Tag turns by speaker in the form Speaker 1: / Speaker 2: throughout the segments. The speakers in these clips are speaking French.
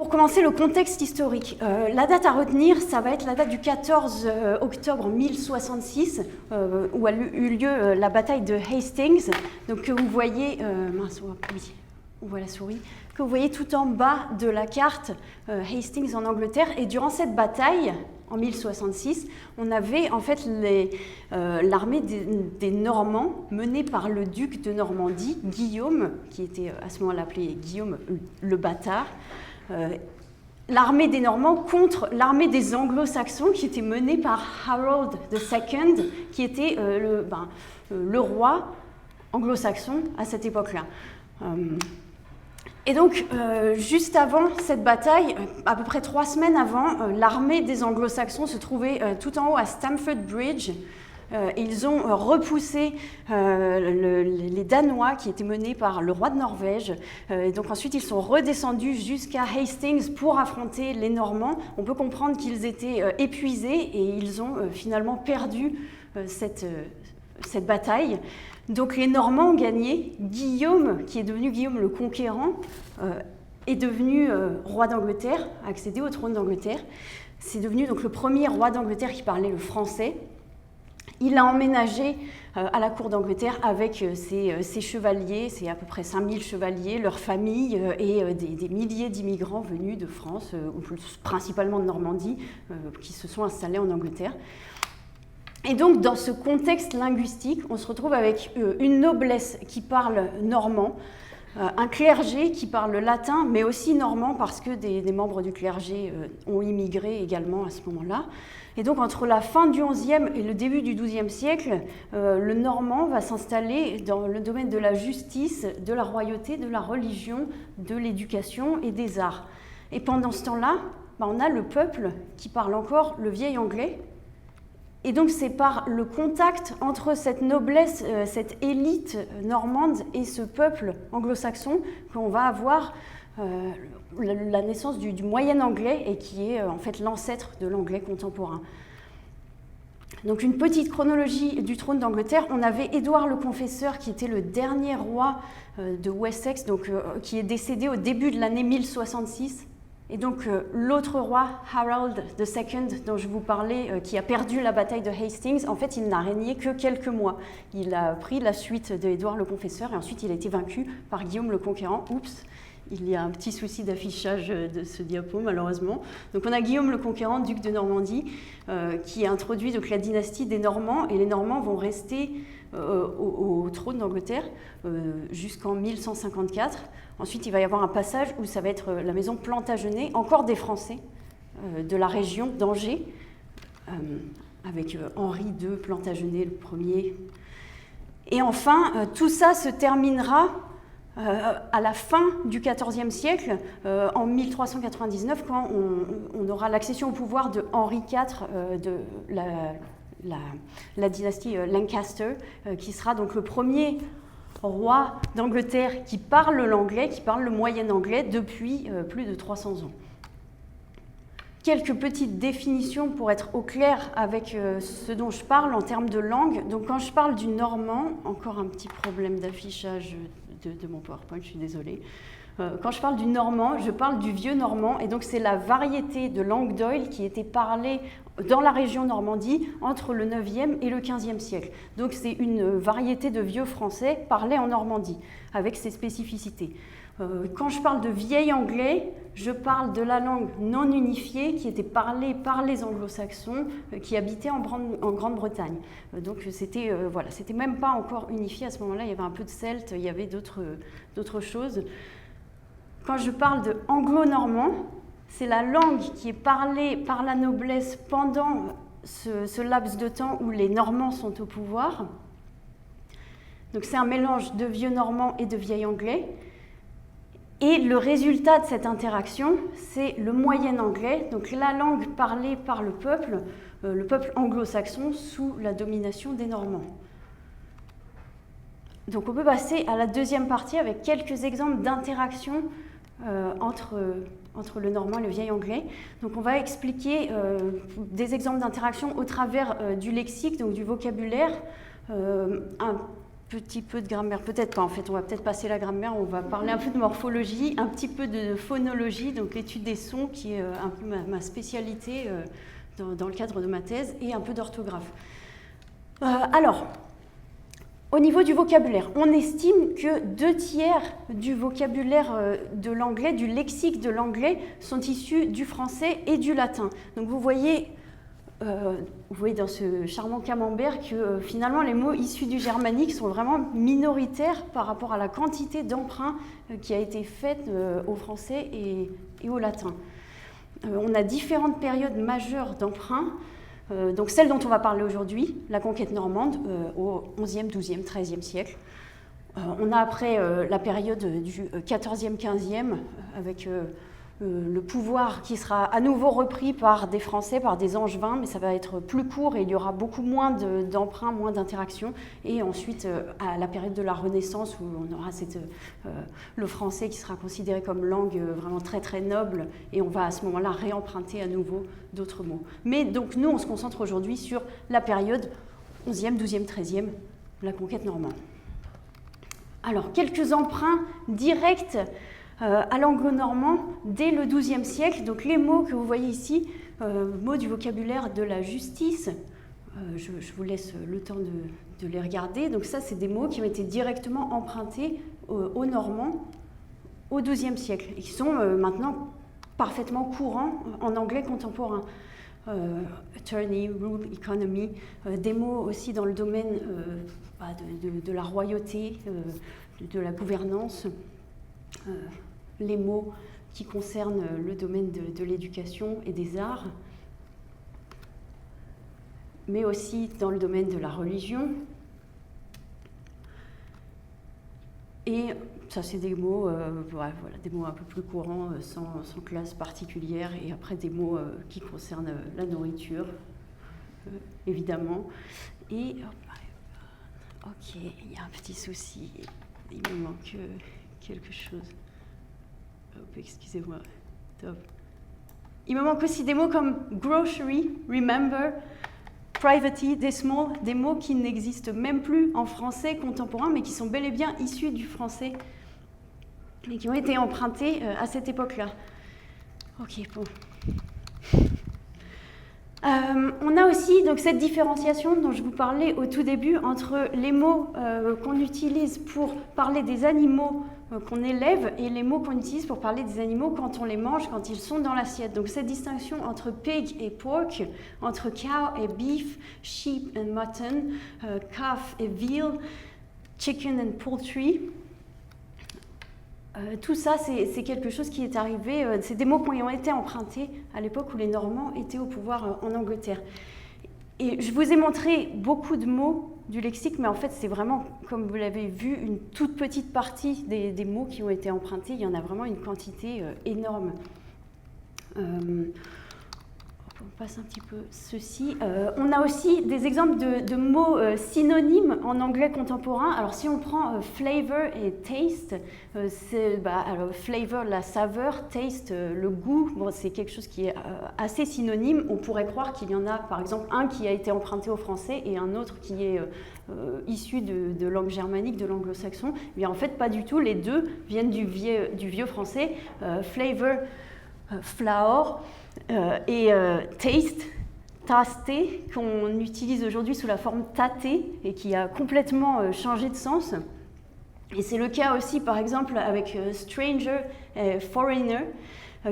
Speaker 1: Pour commencer, le contexte historique. La date à retenir, ça va être la date du 14 octobre 1066, où a eu lieu la bataille de Hastings. Donc que vous voyez, on voit la souris, que vous voyez tout en bas de la carte, Hastings en Angleterre. Et durant cette bataille, en 1066, on avait en fait l'armée des Normands menée par le duc de Normandie, Guillaume, qui était à ce moment-là appelé Guillaume le Bâtard. L'armée des Normands contre l'armée des Anglo-Saxons qui était menée par Harold II, qui était le roi anglo-saxon à cette époque-là. Et donc, juste avant cette bataille, à peu près 3 semaines avant, l'armée des Anglo-Saxons se trouvait tout en haut à Stamford Bridge. Et ils ont repoussé les Danois qui étaient menés par le roi de Norvège. Et donc ensuite, ils sont redescendus jusqu'à Hastings pour affronter les Normands. On peut comprendre qu'ils étaient épuisés et ils ont finalement perdu cette bataille. Donc les Normands ont gagné. Guillaume, qui est devenu Guillaume le Conquérant, est devenu roi d'Angleterre, a accédé au trône d'Angleterre. C'est devenu donc le premier roi d'Angleterre qui parlait le français. Il a emménagé à la cour d'Angleterre avec ses chevaliers, c'est à peu près 5000 chevaliers, leurs familles et des milliers d'immigrants venus de France, principalement de Normandie, qui se sont installés en Angleterre. Et donc, dans ce contexte linguistique, on se retrouve avec une noblesse qui parle normand, un clergé qui parle latin, mais aussi normand parce que des membres du clergé ont immigré également à ce moment-là. Et donc, entre la fin du XIe et le début du XIIe siècle, le normand va s'installer dans le domaine de la justice, de la royauté, de la religion, de l'éducation et des arts. Et pendant ce temps-là, on a le peuple qui parle encore le vieil anglais. Et donc, c'est par le contact entre cette noblesse, cette élite normande et ce peuple anglo-saxon qu'on va avoir la naissance du moyen anglais et qui est en fait l'ancêtre de l'anglais contemporain. Donc une petite chronologie du trône d'Angleterre. On avait Édouard le Confesseur qui était le dernier roi de Wessex, donc, qui est décédé au début de l'année 1066. Et donc l'autre roi, Harold II, dont je vous parlais, qui a perdu la bataille de Hastings, en fait il n'a régné que quelques mois. Il a pris la suite d'Édouard le Confesseur et ensuite il a été vaincu par Guillaume le Conquérant. Oups, il y a un petit souci d'affichage de ce diapo malheureusement. Donc on a Guillaume le Conquérant, duc de Normandie, qui a introduit donc, la dynastie des Normands, et les Normands vont rester au trône d'Angleterre jusqu'en 1154. Ensuite, il va y avoir un passage où ça va être la maison Plantagenet, encore des Français de la région d'Angers, avec Henri II Plantagenet, le premier. Et enfin, tout ça se terminera à la fin du XIVe siècle, en 1399, quand on aura l'accession au pouvoir de Henri IV de la dynastie Lancaster, qui sera donc le premier roi d'Angleterre qui parle l'anglais, qui parle le moyen anglais depuis plus de 300 ans. Quelques petites définitions pour être au clair avec ce dont je parle en termes de langue. Donc quand je parle du normand, encore un petit problème d'affichage de mon PowerPoint, je suis désolée. Quand je parle du normand, je parle du vieux normand, et donc c'est la variété de langue d'Oïl qui était parlée dans la région Normandie entre le 9e et le 15e siècle. Donc c'est une variété de vieux français parlé en Normandie, avec ses spécificités. Quand je parle de vieil anglais, je parle de la langue non unifiée qui était parlée par les anglo-saxons qui habitaient en Grande-Bretagne. Donc c'était même pas encore unifié à ce moment-là, il y avait un peu de celte, il y avait d'autres choses. Quand je parle de anglo-normand, c'est la langue qui est parlée par la noblesse pendant ce laps de temps où les Normands sont au pouvoir. Donc c'est un mélange de vieux normand et de vieil anglais. Et le résultat de cette interaction, c'est le moyen anglais, donc la langue parlée par le peuple anglo-saxon sous la domination des Normands. Donc on peut passer à la deuxième partie avec quelques exemples d'interaction entre le normand et le vieil anglais. Donc on va expliquer des exemples d'interaction au travers du lexique, donc du vocabulaire, un petit peu de grammaire, peut-être pas en fait, on va peut-être passer la grammaire, on va parler un peu de morphologie, un petit peu de phonologie, donc l'étude des sons qui est un peu ma spécialité dans le cadre de ma thèse, et un peu d'orthographe. Alors, au niveau du vocabulaire, on estime que 2/3 du vocabulaire de l'anglais, du lexique de l'anglais, sont issus du français et du latin. Donc vous voyez dans ce charmant camembert que finalement les mots issus du germanique sont vraiment minoritaires par rapport à la quantité d'emprunts qui a été faite au français et au latin. On a différentes périodes majeures d'emprunts. Donc celle dont on va parler aujourd'hui, la conquête normande, au XIe, XIIe, XIIIe siècle. On a après la période du XIVe, XVe, avec le pouvoir qui sera à nouveau repris par des Français, par des Angevins, mais ça va être plus court et il y aura beaucoup moins d'emprunts, moins d'interactions. Et ensuite, à la période de la Renaissance, où on aura le français qui sera considéré comme langue vraiment très très noble, et on va à ce moment-là réemprunter à nouveau d'autres mots. Mais donc nous, on se concentre aujourd'hui sur la période 11e, 12e, 13e, la conquête normande. Alors, quelques emprunts directs à l'anglo-normand dès le XIIe siècle. Donc les mots que vous voyez ici, mots du vocabulaire de la justice, je vous laisse le temps de les regarder. Donc ça, c'est des mots qui ont été directement empruntés aux Normands au XIIe siècle et qui sont maintenant parfaitement courants en anglais contemporain. Attorney, rule, economy, des mots aussi dans le domaine de la royauté, de la gouvernance. Les mots qui concernent le domaine de l'éducation et des arts, mais aussi dans le domaine de la religion. Et ça, c'est des mots, des mots un peu plus courants, sans classe particulière, et après des mots qui concernent la nourriture, évidemment. Et, ok, il y a un petit souci, il me manque quelque chose. Excusez-moi. Top. Il me manque aussi des mots comme grocery, remember, privacy, decimal, des mots qui n'existent même plus en français contemporain, mais qui sont bel et bien issus du français et qui ont été empruntés à cette époque-là. Ok, bon. On a aussi donc, cette différenciation dont je vous parlais au tout début entre les mots qu'on utilise pour parler des animaux qu'on élève et les mots qu'on utilise pour parler des animaux quand on les mange, quand ils sont dans l'assiette. Donc cette distinction entre pig et pork, entre cow et beef, sheep and mutton, calf et veal, chicken and poultry. Tout ça, c'est quelque chose qui est arrivé, c'est des mots qui ont été empruntés à l'époque où les Normands étaient au pouvoir en Angleterre. Et je vous ai montré beaucoup de mots du lexique, mais en fait, c'est vraiment, comme vous l'avez vu, une toute petite partie des mots qui ont été empruntés. Il y en a vraiment une quantité énorme. On passe un petit peu ceci. On a aussi des exemples de mots synonymes en anglais contemporain. Alors si on prend flavor et taste, alors flavor, la saveur, taste, le goût, bon, c'est quelque chose qui est assez synonyme. On pourrait croire qu'il y en a par exemple un qui a été emprunté au français et un autre qui est issu de langue germanique, de l'anglo-saxon. Mais en fait pas du tout, les deux viennent du vieux français. Flavor, flour, et taste, tasté, qu'on utilise aujourd'hui sous la forme tâter et qui a complètement changé de sens. Et c'est le cas aussi, par exemple, avec stranger et foreigner,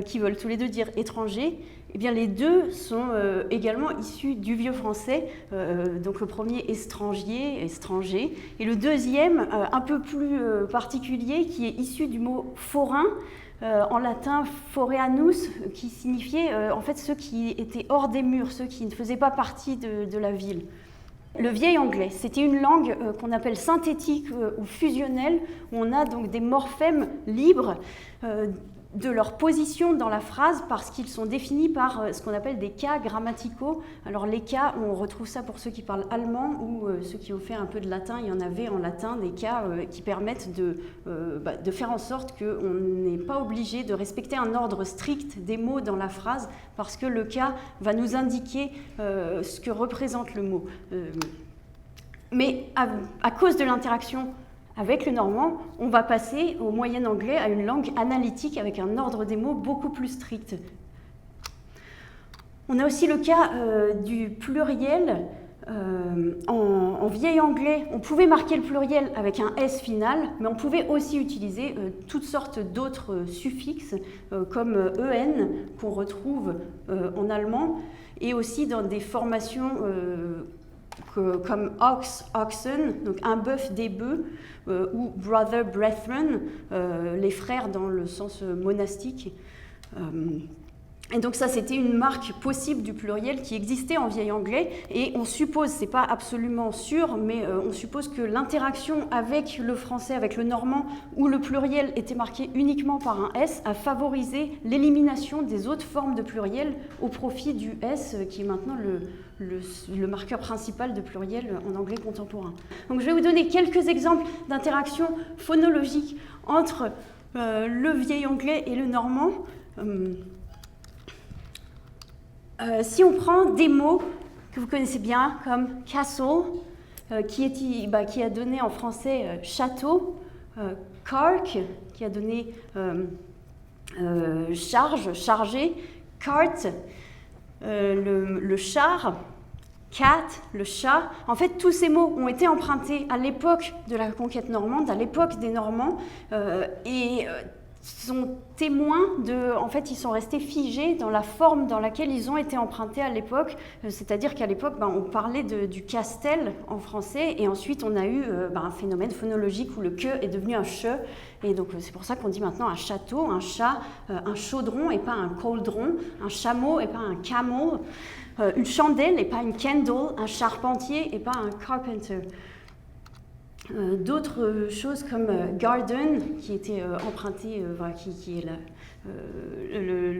Speaker 1: qui veulent tous les deux dire étranger. Eh bien, les deux sont également issus du vieux français. Donc le premier étranger, et le deuxième, un peu plus particulier, qui est issu du mot forain, en latin foreanus, qui signifiait en fait ceux qui étaient hors des murs, ceux qui ne faisaient pas partie de la ville. Le vieil anglais, c'était une langue qu'on appelle synthétique ou fusionnelle, où on a donc des morphèmes libres de leur position dans la phrase parce qu'ils sont définis par ce qu'on appelle des cas grammaticaux. Alors les cas, on retrouve ça pour ceux qui parlent allemand ou ceux qui ont fait un peu de latin. Il y en avait en latin des cas qui permettent de faire en sorte qu'on n'est pas obligé de respecter un ordre strict des mots dans la phrase parce que le cas va nous indiquer ce que représente le mot. Mais à cause de l'interaction avec le normand, on va passer au moyen anglais à une langue analytique avec un ordre des mots beaucoup plus strict. On a aussi le cas du pluriel. En vieil anglais, on pouvait marquer le pluriel avec un S final, mais on pouvait aussi utiliser toutes sortes d'autres suffixes, comme EN, qu'on retrouve en allemand, et aussi dans des formations comme ox, oxen, donc un bœuf, des bœufs, ou brother, brethren, les frères dans le sens monastique. Et donc ça, c'était une marque possible du pluriel qui existait en vieil anglais, et on suppose, c'est pas absolument sûr, mais on suppose que l'interaction avec le français, avec le normand, où le pluriel était marqué uniquement par un S, a favorisé l'élimination des autres formes de pluriel au profit du S, qui est maintenant le marqueur principal de pluriel en anglais contemporain. Donc je vais vous donner quelques exemples d'interactions phonologiques entre le vieil anglais et le normand. Si on prend des mots que vous connaissez bien, comme castle, qui a donné en français château, cark, qui a donné charge, chargé, cart, le char, cat, le chat. En fait, tous ces mots ont été empruntés à l'époque de la conquête normande, à l'époque des Normands, et sont témoins en fait, ils sont restés figés dans la forme dans laquelle ils ont été empruntés à l'époque, c'est-à-dire qu'à l'époque, on parlait du castel en français, et ensuite on a eu un phénomène phonologique où le que est devenu un che, et donc c'est pour ça qu'on dit maintenant un château, un chat, un chaudron et pas un cauldron, un chameau et pas un camel, une chandelle et pas une candle, un charpentier et pas un carpenter. D'autres choses comme garden, qui était emprunté, qui est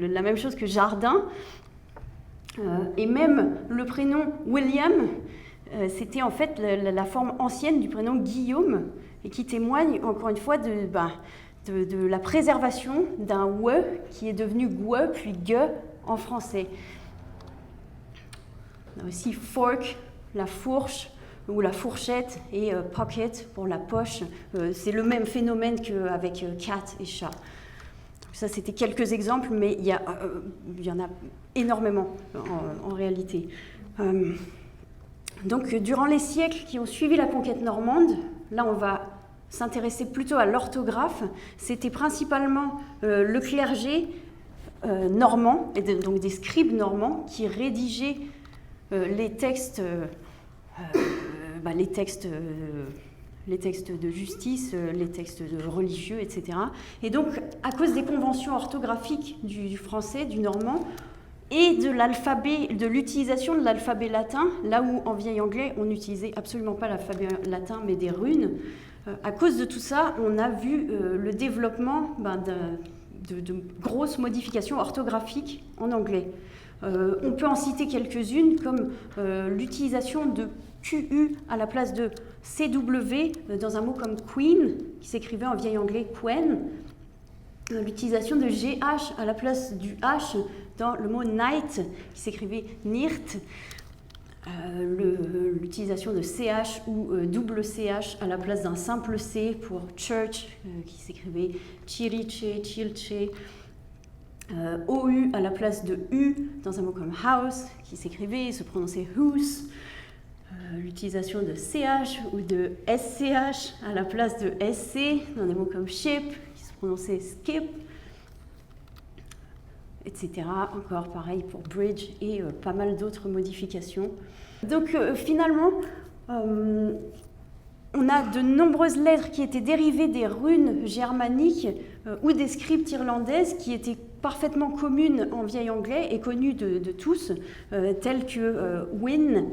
Speaker 1: la même chose que jardin, et même le prénom William, c'était en fait la forme ancienne du prénom Guillaume, et qui témoigne encore une fois de la préservation d'un we qui est devenu gue puis gue en français. On a aussi fork, la fourche, ou la fourchette, et pocket pour la poche. C'est le même phénomène qu'avec cat et chat. Ça, c'était quelques exemples, mais il y en a énormément en réalité. Donc, durant les siècles qui ont suivi la conquête normande, là, on va s'intéresser plutôt à l'orthographe. C'était principalement le clergé normand, et donc des scribes normands, qui rédigeaient les textes de justice, les textes de religieux, etc. Et donc, à cause des conventions orthographiques du français, du normand, et de l'utilisation de l'alphabet latin, là où en vieil anglais, on n'utilisait absolument pas l'alphabet latin, mais des runes, à cause de tout ça, on a vu le développement de grosses modifications orthographiques en anglais. On peut en citer quelques-unes, comme l'utilisation de QU à la place de CW dans un mot comme queen, qui s'écrivait en vieil anglais quen, l'utilisation de GH à la place du H dans le mot night, qui s'écrivait nirt, l'utilisation de CH ou double CH à la place d'un simple C pour church, qui s'écrivait chiriche, chilche, OU à la place de U dans un mot comme house, qui s'écrivait et se prononçait house, l'utilisation de CH ou de SCH à la place de SC dans des mots comme ship, qui se prononçait skip, etc. Encore pareil pour bridge et pas mal d'autres modifications. Donc finalement, on a de nombreuses lettres qui étaient dérivées des runes germaniques ou des scripts irlandaises qui étaient parfaitement communes en vieil anglais et connues de tous, telles que win,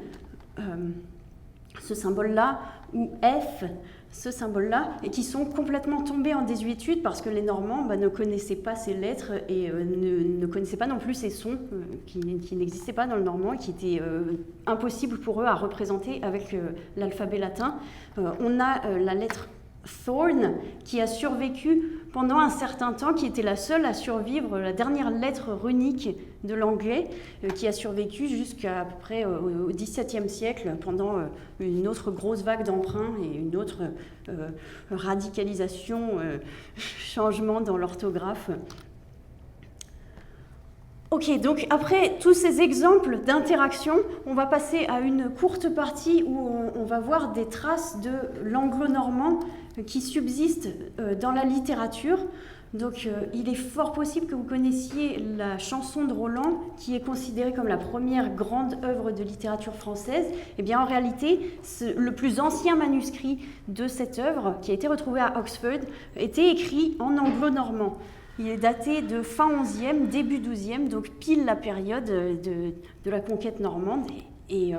Speaker 1: ce symbole-là, ou F, ce symbole-là, et qui sont complètement tombés en désuétude parce que les Normands ne connaissaient pas ces lettres et ne connaissaient pas non plus ces sons qui n'existaient pas dans le normand et qui étaient impossibles pour eux à représenter avec l'alphabet latin. On a la lettre Thorn, qui a survécu pendant un certain temps, qui était la seule à survivre, la dernière lettre runique de l'anglais, qui a survécu jusqu'à peu près au XVIIe siècle, pendant une autre grosse vague d'emprunts et une autre radicalisation, changement dans l'orthographe. Ok, donc après tous ces exemples d'interaction, on va passer à une courte partie où on va voir des traces de l'anglo-normand qui subsistent dans la littérature. Donc il est fort possible que vous connaissiez la chanson de Roland, qui est considérée comme la première grande œuvre de littérature française. Eh bien en réalité, le plus ancien manuscrit de cette œuvre, qui a été retrouvé à Oxford, était écrit en anglo-normand. Il est daté de fin 11e, début 12e, donc pile la période de la conquête normande. Et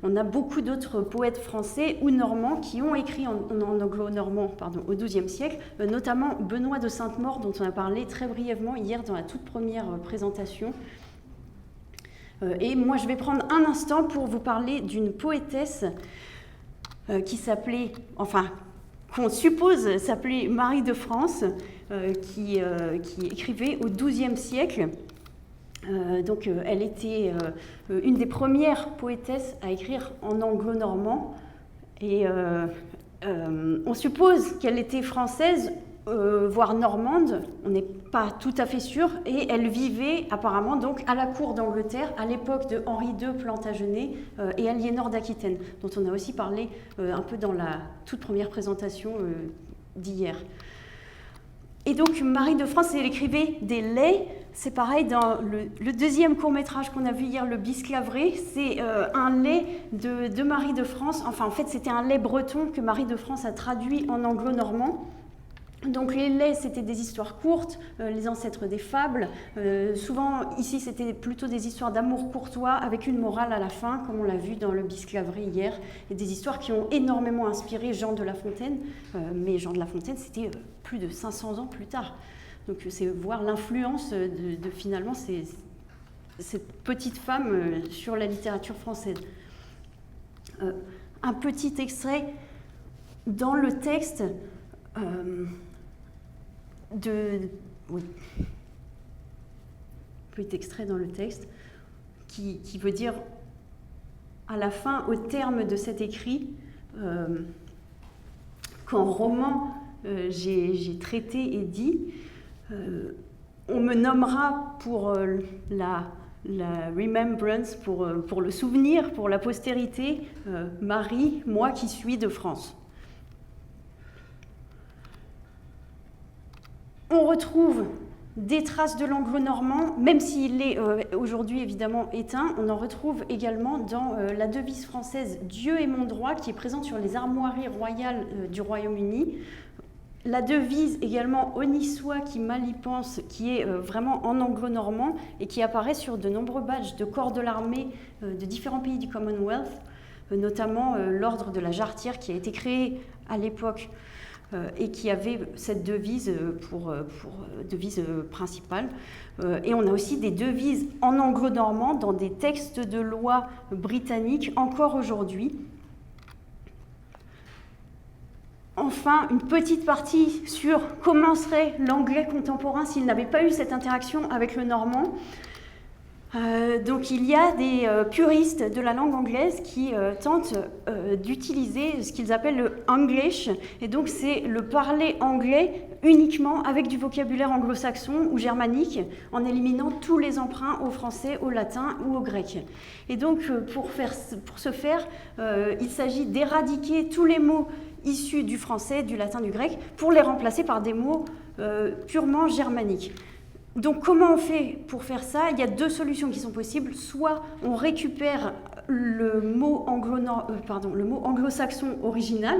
Speaker 1: on a beaucoup d'autres poètes français ou normands qui ont écrit en anglo-normand au XIIe siècle, notamment Benoît de Sainte-Maure, dont on a parlé très brièvement hier dans la toute première présentation. Et moi, je vais prendre un instant pour vous parler d'une poétesse qui s'appelait, enfin, qu'on suppose s'appelait Marie de France, qui écrivait au XIIe siècle. Donc elle était une des premières poétesses à écrire en anglo-normand. Et on suppose qu'elle était française, voire normande, on n'est pas tout à fait sûr, et elle vivait apparemment donc à la cour d'Angleterre à l'époque de Henri II Plantagenet et Aliénor d'Aquitaine, dont on a aussi parlé un peu dans la toute première présentation d'hier. Et donc Marie de France, elle écrivait des laits. C'est pareil dans le deuxième court-métrage qu'on a vu hier, le Bisclavré, c'est un lait de Marie de France. Enfin, en fait, c'était un lait breton que Marie de France a traduit en anglo-normand. Donc les laits, c'était des histoires courtes, les ancêtres des fables. Souvent, ici, c'était plutôt des histoires d'amour courtois avec une morale à la fin, comme on l'a vu dans le Bisclavré hier. Et des histoires qui ont énormément inspiré Jean de La Fontaine. Mais Jean de La Fontaine, c'était plus de 500 ans plus tard. Donc c'est voir l'influence de finalement cette petite femme sur la littérature française. Un petit extrait dans le texte petit extrait dans le texte qui veut dire à la fin, au terme de cet écrit, qu'en roman j'ai traité et dit, on me nommera pour la remembrance, pour le souvenir, pour la postérité, Marie, moi qui suis de France. On retrouve des traces de l'anglo-normand, même s'il est aujourd'hui évidemment éteint, on en retrouve également dans la devise française « Dieu est mon droit » qui est présente sur les armoiries royales du Royaume-Uni. La devise également « Honi soit qui mal y pense » qui est vraiment en anglo-normand et qui apparaît sur de nombreux badges de corps de l'armée de différents pays du Commonwealth, notamment l'ordre de la Jarretière qui a été créé à l'époque et qui avait cette devise pour devise principale. Et on a aussi des devises en anglo-normand dans des textes de loi britanniques encore aujourd'hui. Enfin, une petite partie sur comment serait l'anglais contemporain s'il n'avait pas eu cette interaction avec le normand. Donc il y a des puristes de la langue anglaise qui tentent d'utiliser ce qu'ils appellent le English, et donc c'est le parler anglais uniquement avec du vocabulaire anglo-saxon ou germanique, en éliminant tous les emprunts au français, au latin ou au grec. Et donc pour ce faire, il s'agit d'éradiquer tous les mots issus du français, du latin, du grec, pour les remplacer par des mots purement germaniques. Donc comment on fait pour faire ça? Il y a deux solutions qui sont possibles. Soit on récupère le mot anglo-saxon original.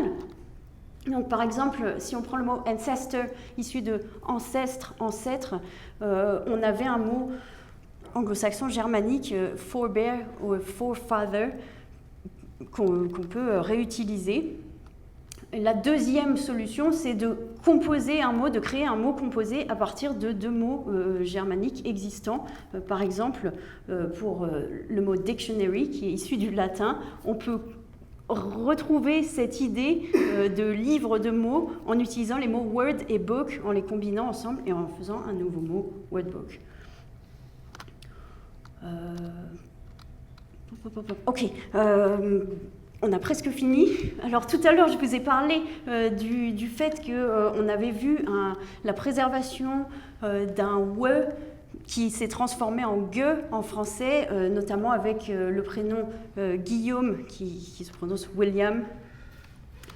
Speaker 1: Donc par exemple, si on prend le mot ancestor, issu de ancestre, ancêtre, on avait un mot anglo-saxon germanique, forbear ou forefather, qu'on peut réutiliser. La deuxième solution, c'est de composer un mot, de créer un mot composé à partir de deux mots germaniques existants. Par exemple, pour le mot dictionary, qui est issu du latin, on peut retrouver cette idée de livre de mots en utilisant les mots word et book, en les combinant ensemble et en faisant un nouveau mot, wordbook. Ok, on a presque fini. Alors tout à l'heure, je vous ai parlé du fait qu'on avait vu la préservation d'un « we » qui s'est transformé en « gue » en français, notamment avec le prénom Guillaume qui se prononce William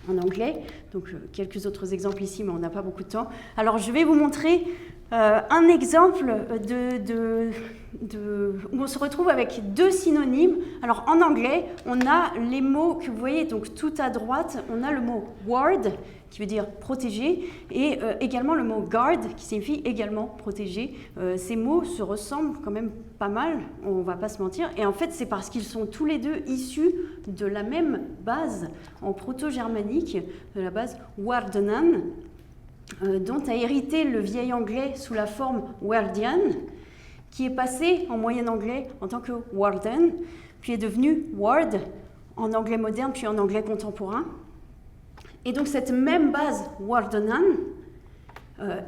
Speaker 1: en anglais. Donc quelques autres exemples ici, mais on n'a pas beaucoup de temps. Alors je vais vous montrer un exemple où on se retrouve avec deux synonymes. Alors en anglais, on a les mots que vous voyez donc tout à droite, on a le mot ward qui veut dire protéger et également le mot guard qui signifie également protéger. Ces mots se ressemblent quand même pas mal, on ne va pas se mentir, et en fait c'est parce qu'ils sont tous les deux issus de la même base en proto-germanique, de la base wardenan, dont a hérité le vieil anglais sous la forme wardian, qui est passé en moyen anglais en tant que warden, puis est devenu ward en anglais moderne, puis en anglais contemporain. Et donc cette même base wardenan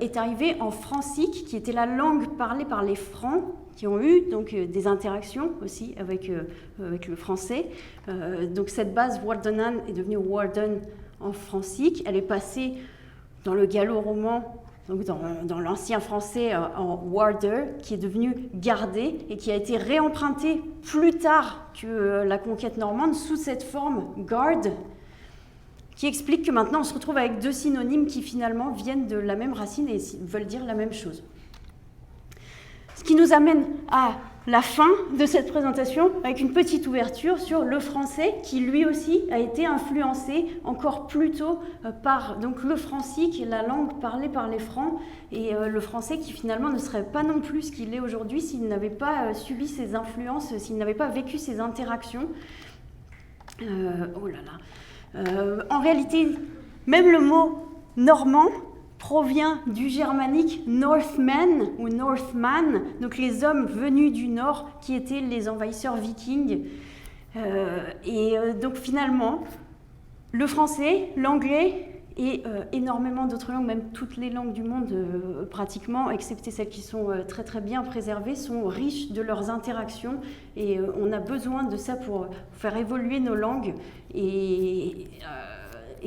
Speaker 1: est arrivée en francique, qui était la langue parlée par les Francs, qui ont eu donc des interactions aussi avec le français. Donc cette base wardenan est devenue warden en francique. Elle est passée dans le gallo-roman, donc dans l'ancien français en warder, qui est devenu gardé et qui a été réemprunté plus tard que la conquête normande sous cette forme guard, qui explique que maintenant on se retrouve avec deux synonymes qui finalement viennent de la même racine et veulent dire la même chose. Ce qui nous amène à la fin de cette présentation avec une petite ouverture sur le français qui lui aussi a été influencé encore plus tôt par donc, le francique, la langue parlée par les Francs, et le français qui finalement ne serait pas non plus ce qu'il est aujourd'hui s'il n'avait pas subi ces influences, s'il n'avait pas vécu ces interactions. Oh là là. En réalité, même le mot normand provient du germanique Northman ou Northman, donc les hommes venus du nord qui étaient les envahisseurs vikings. Donc finalement, le français, l'anglais et énormément d'autres langues, même toutes les langues du monde pratiquement, excepté celles qui sont très très bien préservées, sont riches de leurs interactions et on a besoin de ça pour faire évoluer nos langues et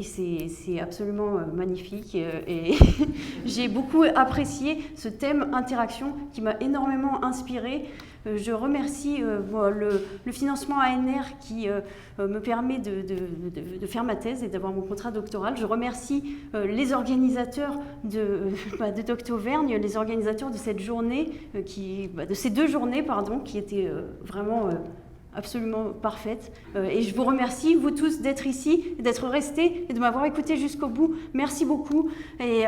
Speaker 1: c'est absolument magnifique et j'ai beaucoup apprécié ce thème interaction qui m'a énormément inspirée. Je remercie le financement ANR qui me permet de faire ma thèse et d'avoir mon contrat doctoral. Je remercie les organisateurs de d'Octovergne, les organisateurs de cette journée, de ces deux journées, qui étaient vraiment absolument parfaite. Et je vous remercie, vous tous, d'être ici, d'être restés et de m'avoir écouté jusqu'au bout. Merci beaucoup. Et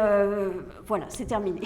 Speaker 1: voilà, c'est terminé.